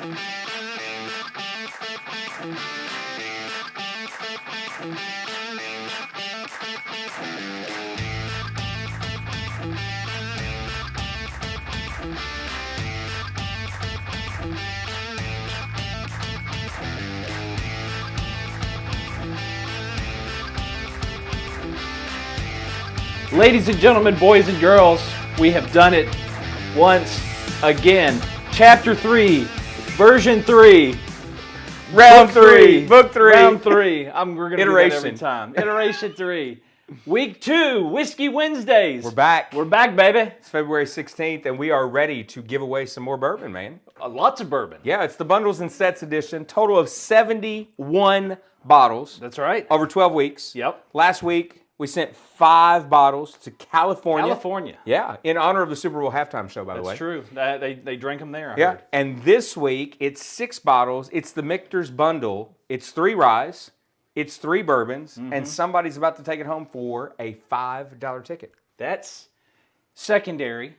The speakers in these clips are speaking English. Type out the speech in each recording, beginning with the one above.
Ladies and gentlemen, boys and girls, we have done it once again. Chapter 3, version 3, round 3, book 3, round 3. We're going to do that every Iteration. time. Iteration 3. Week 2, Whiskey Wednesdays. We're back. We're back, baby. It's February 16th, and we are ready to give away some more bourbon, man. Lots of bourbon. Yeah, it's the Bundles and Sets edition. Total of 71 bottles. That's right. Over 12 weeks. Yep. Last week, we sent 5 bottles to California. California. Yeah, in honor of the Super Bowl halftime show, by the way. That's true. They drank them there, I Yeah, heard. and this week, it's 6 bottles. It's the Michter's Bundle. It's 3 rye. It's 3 bourbons, and somebody's about to take it home for a $5 ticket. That's secondary,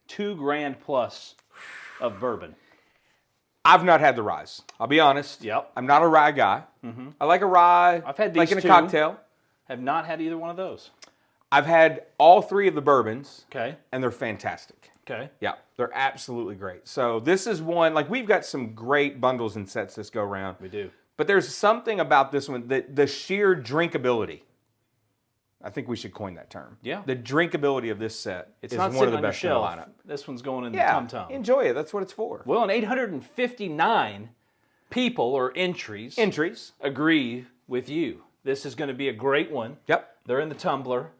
$2,000 plus of bourbon. I've not had the rye. I'll be honest. Yep. I'm not a rye guy. I like a rye. I've had like these in a two. cocktail. Have not had either one of those. I've had all 3 of the bourbons, Okay. and they're fantastic. Okay. Yeah, they're absolutely great. So this is one, like we've got some great bundles and sets this go around. We do. But there's something about this one, the sheer drinkability. I think we should coin that term. Yeah. The drinkability of this set It's is not one sitting of the on your best in the shelf. lineup. This one's going in the Yeah, tum-tum. enjoy it. That's what it's for. Well, and 859 people or entries agree with you. This is going to be a great one. Yep. They're in the tumbler.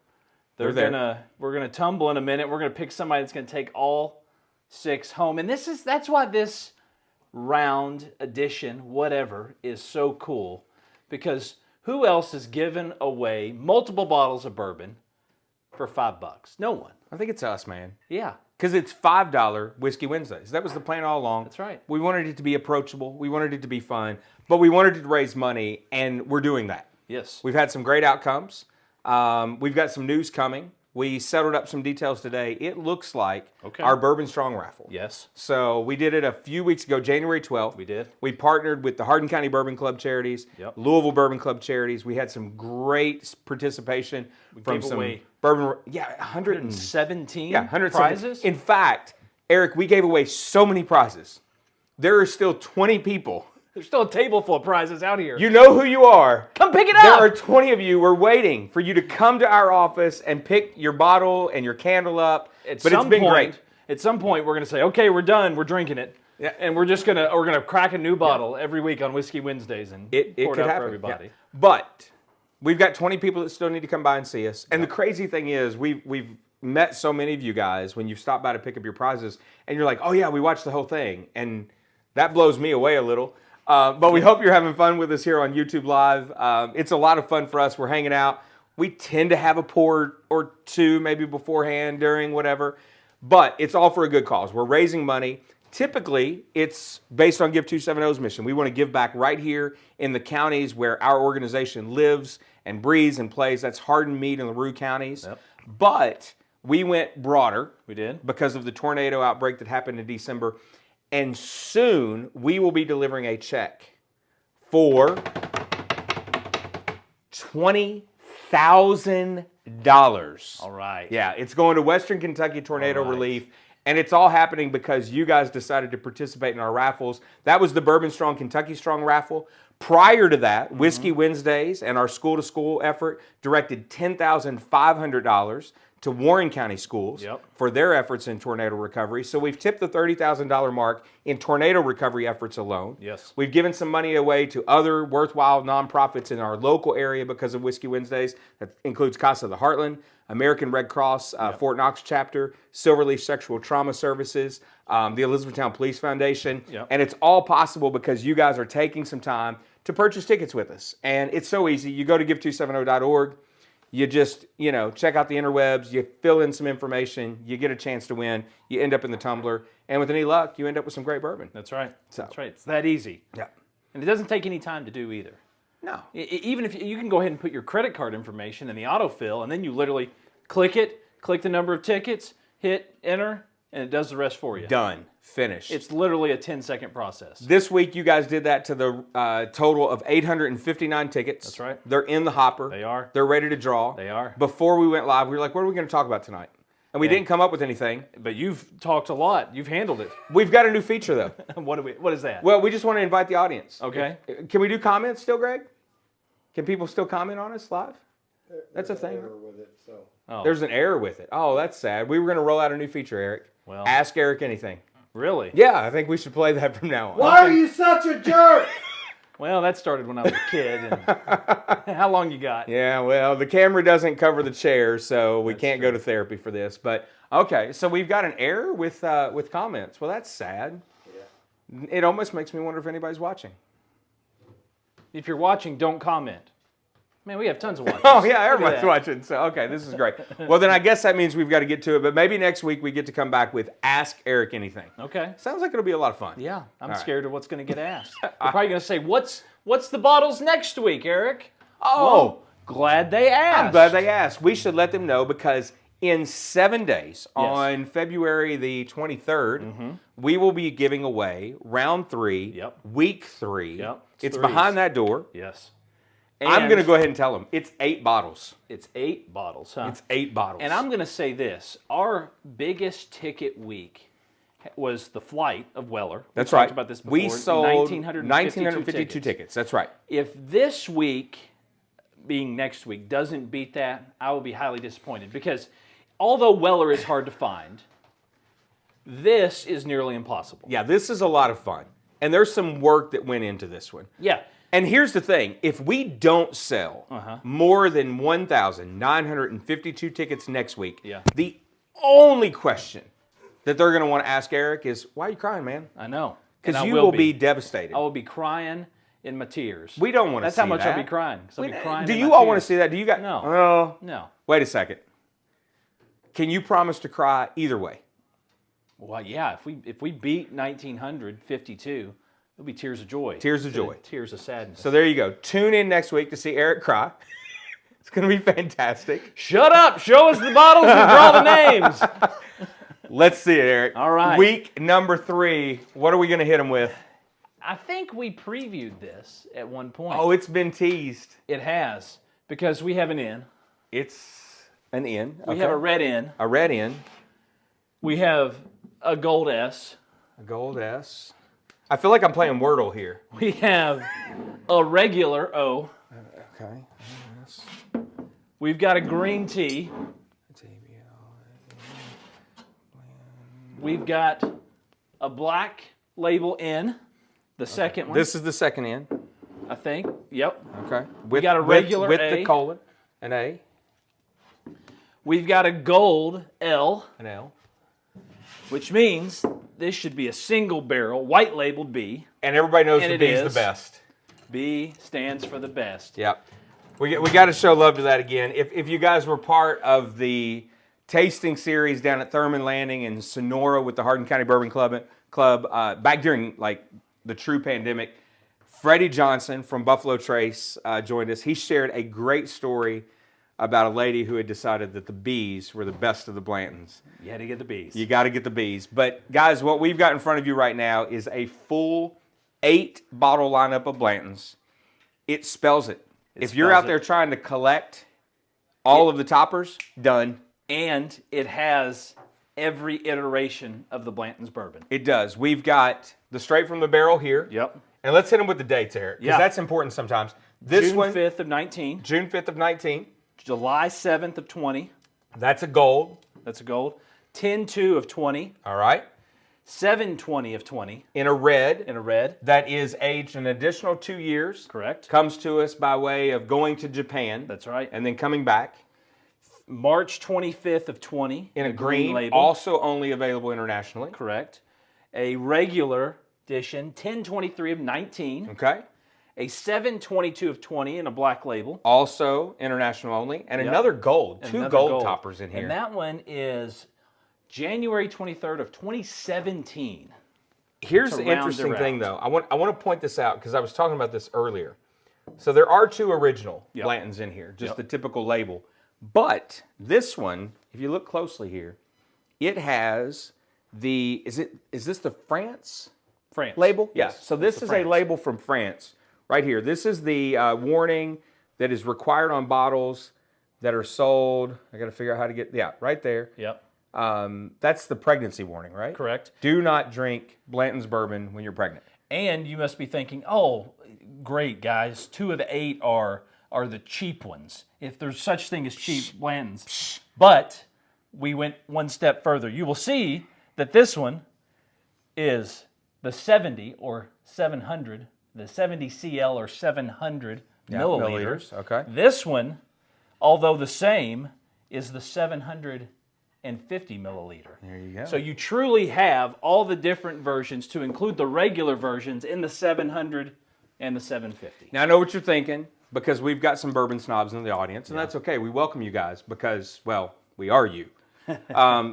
They're there. We're gonna tumble in a minute. We're gonna pick somebody that's gonna take all 6 home. And that's why this round edition, whatever, is so cool. Because who else is giving away multiple bottles of bourbon for $5? No one. I think it's us, man. Yeah. Because it's $5 Whiskey Wednesdays. That was the plan all along. That's right. We wanted it to be approachable. We wanted it to be fun. But we wanted to raise money, and we're doing that. Yes. We've had some great outcomes. We've got some news coming. We settled up some details today. It looks like our Bourbon Strong raffle. Yes. So we did it a few weeks ago, January 12th. We did. We partnered with the Hardin County Bourbon Club Charities, Louisville Bourbon Club Charities. We had some great participation from some away bourbon. Yeah, 117. Yeah, 117 prizes. In fact, Eric, we gave away so many prizes. There are still 20 people. There's still a table full of prizes out here. You know who you are. Come pick it There up. are 20 of you. We're waiting for you to come to our office and pick your bottle and your candle up. It's been great. At some point, we're going to say, okay, we're done. We're drinking it. Yeah. And we're gonna crack a new bottle every week on Whiskey Wednesdays and It pour could it out happen. for everybody. Yeah. But we've got 20 people that still need to come by and see us. And the crazy thing is, we've met so many of you guys when you've stopped by to pick up your prizes, and you're like, oh yeah, we watched the whole thing. And that blows me away a little. But we hope you're having fun with us here on YouTube Live. It's a lot of fun for us. We're hanging out. We tend to have a pour or two maybe beforehand, during, whatever. But it's all for a good cause. We're raising money. Typically, it's based on Give 270's mission. We want to give back right here in the counties where our organization lives and breathes and plays. That's Hardin, Meade, and LaRue counties. Yep. But we went broader. We did. Because of the tornado outbreak that happened in December. And soon, we will be delivering a check for $20,000. All right. Yeah, it's going to Western Kentucky Tornado Relief. And it's all happening because you guys decided to participate in our raffles. That was the Bourbon Strong, Kentucky Strong raffle. Prior to that, Whiskey Wednesdays and our school-to-school effort directed $10,500 to Warren County schools for their efforts in tornado recovery. So we've tipped the $30,000 mark in tornado recovery efforts alone. Yes. We've given some money away to other worthwhile nonprofits in our local area because of Whiskey Wednesdays. That includes Casa of the Heartland, American Red Cross Fort Knox chapter, Silverleaf Sexual Trauma Services, the Elizabethtown Police Foundation. And it's all possible because you guys are taking some time to purchase tickets with us. And it's so easy. You go to give270.org. You just, check out the interwebs, you fill in some information, you get a chance to win, you end up in the tumbler, and with any luck, you end up with some great bourbon. That's right. That's right. It's that easy. Yeah. And it doesn't take any time to do either. No. Even if you can go ahead and put your credit card information in the autofill, and then you literally click the number of tickets, hit enter, and it does the rest for you. Done. Finished. It's literally a 10-second process. This week, you guys did that to the total of 859 tickets. That's right. They're in the hopper. They are. They're ready to draw. They are. Before we went live, we were like, what are we going to talk about tonight? And we didn't come up with anything. But you've talked a lot. You've handled it. We've got a new feature, though. What is that? Well, we just want to invite the audience. Okay. Can we do comments still, Greg? Can people still comment on us live? That's a thing. With it, so. Oh. There's an error with it. Oh, that's sad. We were going to roll out a new feature, Eric. Well. Ask Eric anything. Really? Yeah, I think we should play that from now on. Why are you such a jerk? Well, that started when I was a kid. And how long you got? Yeah, well, the camera doesn't cover the chair, so we can't go to therapy for this. But okay, so we've got an error with comments. Well, that's sad. Yeah. It almost makes me wonder if anybody's watching. If you're watching, don't comment. Man, we have tons of watchers. Oh yeah, everybody's that. watching. So okay, this is great. Well, then I guess that means we've got to get to it. But maybe next week we get to come back with Ask Eric Anything. Okay. Sounds like it'll be a lot of fun. Yeah, I'm right. scared of what's going to get asked. They're probably going to say, "What's the bottles next week, Eric?" Oh, Well, glad they asked. I'm glad they asked. We should let them know because in 7 days, on February the 23rd, we will be giving away round 3, Yep. week 3. Yep. It's threes. behind that door. Yes. I'm going to go ahead and tell them it's 8 bottles. It's 8 bottles, huh? It's 8 bottles. And I'm going to say this. Our biggest ticket week was the flight of Weller. That's we right. talked about this before. We sold 1,952 tickets. That's right. If this week, being next week, doesn't beat that, I will be highly disappointed because although Weller is hard to find, this is nearly impossible. Yeah, this is a lot of fun. And there's some work that went into this one. Yeah. And here's the thing. If we don't sell more than 1,952 tickets next week, the only question that they're going to want to ask Eric is, why are you crying, man? I know. Because you will be devastated. I will be crying in my tears. We don't want to see that. That's how much I'll be crying. I'll be crying Do in you my all tears. want to see that? Do you got? No. Oh. No. Wait a second. Can you promise to cry either way? Well, yeah. If we beat 1,952, it'll be tears of joy. Tears of joy. Tears of sadness. So there you go. Tune in next week to see Eric cry. It's going to be fantastic. Shut up. Show us the bottles and draw the names. Let's see it, Eric. All right. Week number 3. What are we going to hit them with? I think we previewed this at one point. Oh, it's been teased. It has, because we have an N. It's an N. We have a red N. A red N. We have a gold S. A gold S. I feel like I'm playing Wordle here. We have a regular O. Okay. We've got a green T. We've got a black label N, the second one. This is the second N. I think. Yep. Okay. We got a regular with A. the colon. An A. We've got a gold L, An L. which means this should be a single barrel, white labeled B. And everybody knows And the it B is the is. best. B stands for the best. Yep. We got to show love to that again. If you guys were part of the tasting series down at Thurman Landing in Sonora with the Hardin County Bourbon Club back during like the true pandemic, Freddie Johnson from Buffalo Trace joined us. He shared a great story about a lady who had decided that the B's were the best of the Blantons. You had to get the B's. You got to get the B's. But guys, what we've got in front of you right now is a full 8-bottle lineup of Blantons. It spells it. If you're out there trying to collect all of the toppers, done. And it has every iteration of the Blanton's bourbon. It does. We've got the straight from the barrel here. Yep. And let's hit them with the dates, Eric, because that's important sometimes. This June one, 5th of 19. June 5th of 19. July 7th of 20. That's a gold. That's a gold. 10-2 of 20. All right. 7-20 of 20. In a red. In a red. That is aged an additional 2 years. Correct. Comes to us by way of going to Japan. That's right. And then coming back. March 25th of 20. In a green label. Also only available internationally. Correct. A regular edition, 1023 of 19. Okay. A 722 of 20 in a black label. Also international only. And another gold. Two gold toppers in here. And that one is January 23rd of 2017. Here's the interesting thing, though. I want to point this out because I was talking about this earlier. So there are 2 original Blantons in here, just the typical label. But this one, if you look closely here, it has is this the France France label? Yes. Yeah. So this is a label from France right here. This is the warning that is required on bottles that are sold. I got to figure out how to get, right there. Yep. That's the pregnancy warning, right? Correct. Do not drink Blanton's bourbon when you're pregnant. And you must be thinking, oh, great, guys. 2 of the 8 are the cheap ones, if there's such thing as cheap Blantons. But we went one step further. You will see that this one is the 70 or 700, the 70 CL or 700 milliliters. Okay. This one, although the same, is the 750 milliliter. There you go. So you truly have all the different versions to include the regular versions in the 700 and the 750. Now I know what you're thinking, because we've got some bourbon snobs in the audience, and that's okay. We welcome you guys because, well, we are you.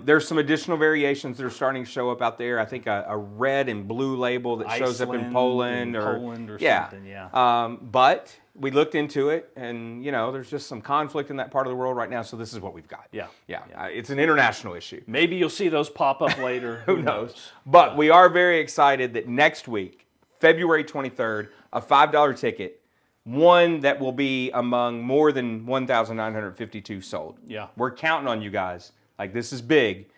There's some additional variations that are starting to show up out there. I think a red and blue label that shows up in Poland or something. Yeah. But we looked into it, and there's just some conflict in that part of the world right now. So this is what we've got. Yeah. It's an international issue. Maybe you'll see those pop up later. Who knows? But we are very excited that next week, February 23rd, a $5 ticket. One that will be among more than 1,952 sold. Yeah. We're counting on you guys. Like, this is big.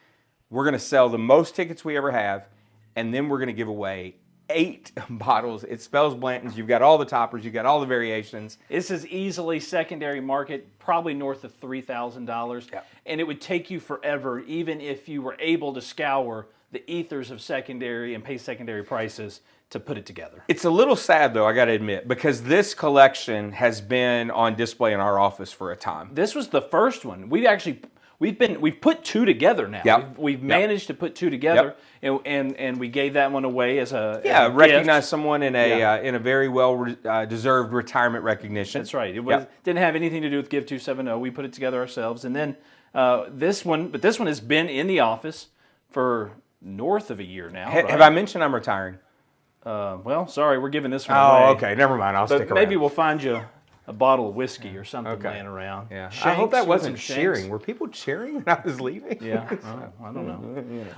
We're going to sell the most tickets we ever have, and then we're going to give away 8 bottles. It spells Blanton's. You've got all the toppers. You've got all the variations. This is easily secondary market, probably north of $3,000. Yeah. And it would take you forever, even if you were able to scour the ethers of secondary and pay secondary prices to put it together. It's a little sad, though, I got to admit, because this collection has been on display in our office for a time. This was the first one. We've put 2 together now. Yep. We've managed to put 2 together, and we gave that one away as a recognize gift. someone in a very well deserved retirement recognition. That's right. It didn't have anything to do with Give 270. We put it together ourselves, and then this one has been in the office for north of a year now. Right? Have I mentioned I'm retiring? Well, sorry, we're giving this one away. Oh, okay. Never mind. I'll stick around. Maybe we'll find you a bottle of whiskey or something laying around. Yeah. Shanks, I hope that wasn't some cheering. Shanks. Were people cheering when I was leaving? Yeah. I don't know.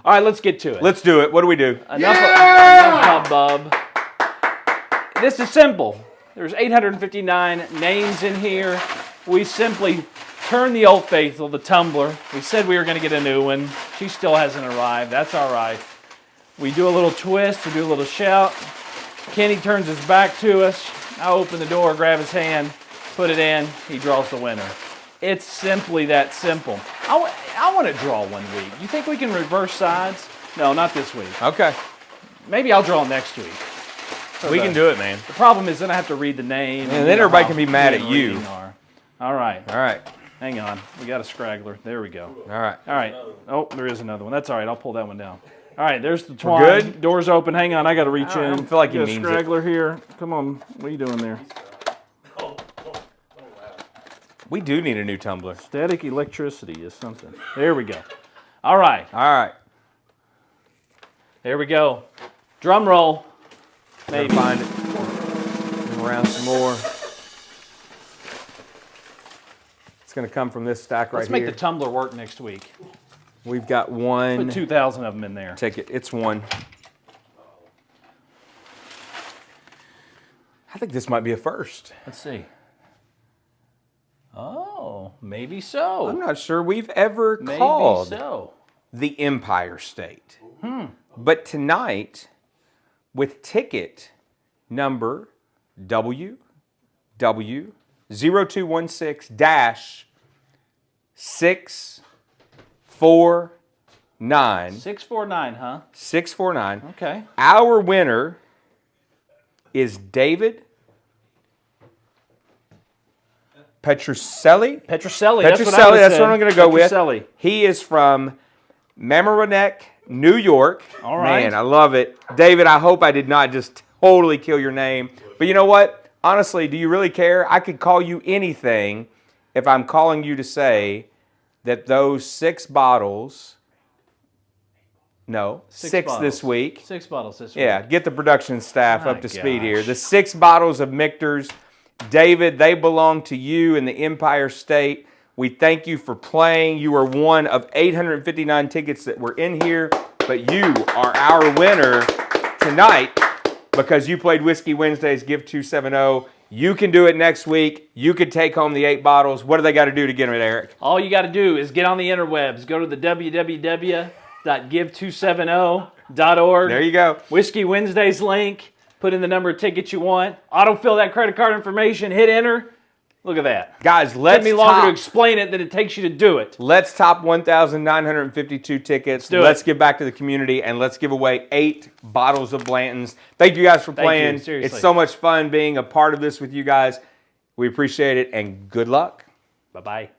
All right, let's get to it. Let's do it. What do we do? Enough hubbub. This is simple. There's 859 names in here. We simply turn the Old Faithful, the tumbler. We said we were going to get a new one. She still hasn't arrived. That's all right. We do a little twist, we do a little shout. Kenny turns his back to us. I open the door, grab his hand, put it in. He draws the winner. It's simply that simple. I want to draw one week. You think we can reverse sides? No, not this week. Okay. Maybe I'll draw next week. We can do it, man. The problem is then I have to read the name. And then everybody can be mad at you. All right. All right. Hang on. We got a scraggler. There we go. All right. All right. Oh, there is another one. That's all right. I'll pull that one down. All right, there's the twine. We're good? Doors open. Hang on, I got to reach in. I don't feel like he Got a means straggler here. Come on, what are you doing there? We do need a new tumbler. Static electricity is something. There we go. All right. All right. There we go. Drum roll. Maybe find it. Move around some more. It's going to come from this stack right Let's here. make the tumbler work next week. We've got one Put 2,000 of them in there. ticket. It's one. I think this might be a first. Let's see. Oh, maybe so. I'm not sure we've ever Maybe called so. the Empire State. But tonight, with ticket number WW0216-649. 649, huh? 649. Okay. Our winner is David Petrucelli. Petrocelli. That's what I'm going to go with. Petrocelli. He is from Mamaroneck, New York. All right. Man, I love it. David, I hope I did not just totally kill your name. But you know what? Honestly, do you really care? I could call you anything if I'm calling you to say that those 6 bottles... No, 6 this week. 6 bottles this week. Yeah, get the production staff My up to speed here. gosh. The 6 bottles of Michter's. David, they belong to you in the Empire State. We thank you for playing. You are one of 859 tickets that were in here. but you are our winner tonight because you played Whiskey Wednesday's Give 270. You can do it next week. You could take home the 8 bottles. What do they got to do to get them, Eric? All you got to do is get on the interwebs. Go to the www.give270.org. There you go. Whiskey Wednesday's link. Put in the number of tickets you want. Autofill that credit card information. Hit enter. Look at that. Guys, It let's took me longer to explain it than it takes you to do it. Let's top 1,952 tickets. do Let's it. give back to the community, and let's give away 8 bottles of Blanton's. Thank you guys for playing. you, seriously. It's so much fun being a part of this with you guys. We appreciate it, and good luck. Bye-bye.